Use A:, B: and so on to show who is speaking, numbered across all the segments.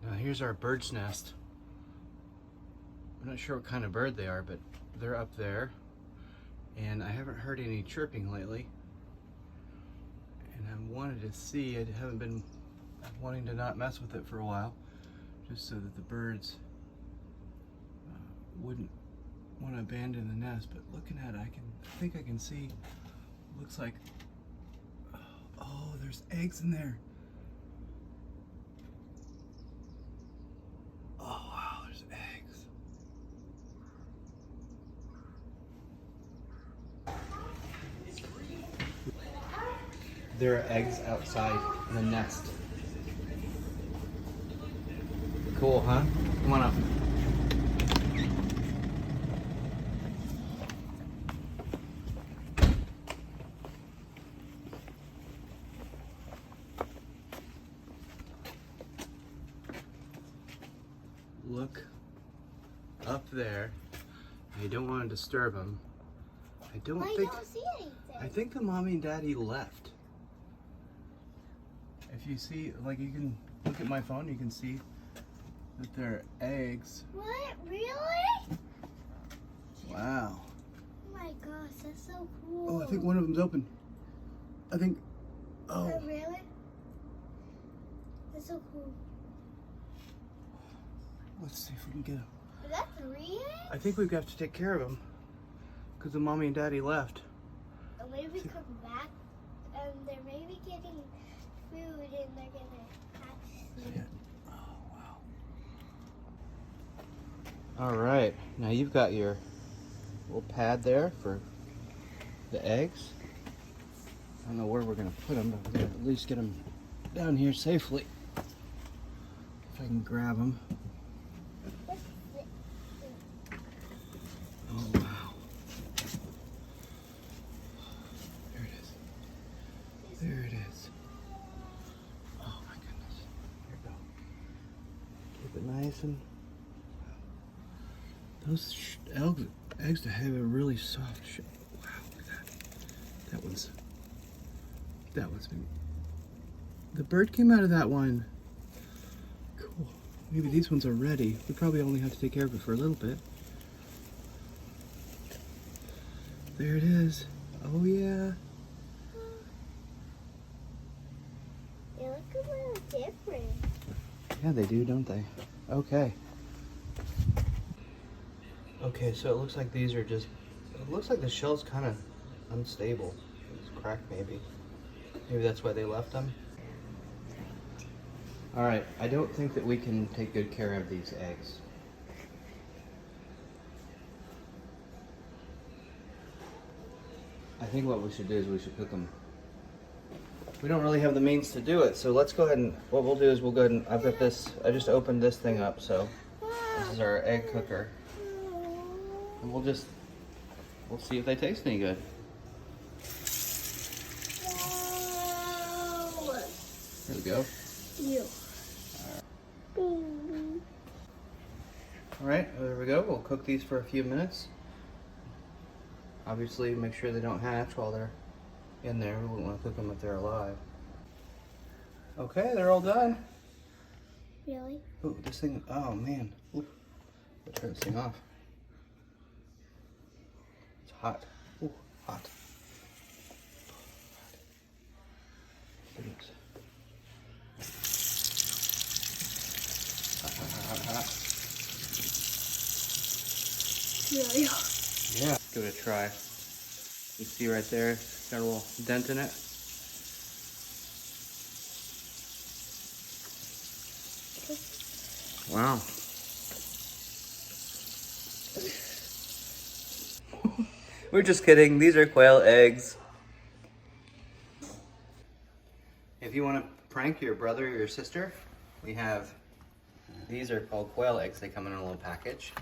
A: Now here's our bird's nest. I'm not sure what kind of bird they are, but they're up there. And I haven't heard any chirping lately. And I wanted to see, I haven't been wanting to not mess with it for a while, just so that the birds wouldn't want to abandon the nest. But looking at it, I think I can see, looks like, oh, there's eggs in there. Oh wow, there's eggs. There are eggs outside the nest. Cool, huh? Come on up. Look up there. I don't want to disturb them. I don't
B: see anything.
A: I think the mommy and daddy left. If you see, like, you can look at my phone, you can see that they're eggs.
B: What? Really?
A: Wow.
B: Oh my gosh, that's so cool.
A: Oh, I think one of them's open. I think,
B: Oh, really? That's so cool.
A: Let's see if we can get them.
B: Is that 3 eggs?
A: I think we've got to take care of them because the mommy and daddy left.
B: Or maybe come back and they're maybe getting food and they're gonna hatch.
A: Yeah. Oh, wow. All right, now you've got your little pad there for the eggs. I don't know where we're gonna put them, but we're gonna at least get them down here safely. If I can grab them. Oh wow. There it is. There it is. Oh my goodness. Here we go. Keep it nice and... Those eggs that have a really soft shell. Wow, look at that. That one's been... The bird came out of that one. Cool. Maybe these ones are ready. We probably only have to take care of it for a little bit. There it is. Oh yeah.
B: They look a little different.
A: Yeah, they do, don't they? Okay. Okay, so it looks like these are just... It looks like the shell's kind of unstable. It's cracked maybe. Maybe that's why they left them. Alright, I don't think that we can take good care of these eggs. I think what we should do is we should cook them. We don't really have the means to do it, so let's go ahead and, what we'll do is we'll go ahead and, I've got this, I just opened this thing up, so this is our egg cooker. And we'll see if they taste any good. There we go.
B: You.
A: Alright, there we go. We'll cook these for a few minutes. Obviously, make sure they don't hatch while they're in there. We wouldn't want to cook them if they're alive. Okay, they're all done.
B: Really?
A: Ooh, this thing, oh man. Ooh, I'll turn this thing off. It's hot. Ooh, hot. Goodness. Hot.
B: Really?
A: Yeah. Give it a try. You see right there, it's got a little dent in it. Wow. We're just kidding. These are quail eggs. If you want to prank your brother or your sister, we have, these are called quail eggs. They come in a little package.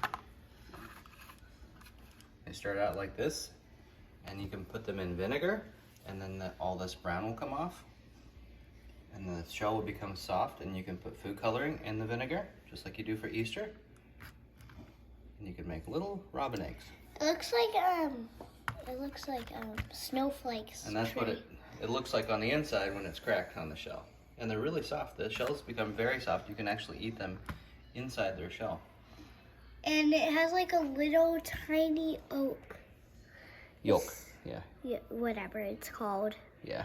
A: They start out like this, and you can put them in vinegar, and then all this brown will come off, and the shell will become soft, and you can put food coloring in the vinegar, just like you do for Easter. And you can make little robin eggs.
B: It looks like snowflakes.
A: And that's what it looks like on the inside when it's cracked on the shell. And they're really soft. The shells become very soft. You can actually eat them inside their shell.
B: And it has like a little tiny
A: Yolk, yeah.
B: Yeah, whatever it's called.
A: Yeah.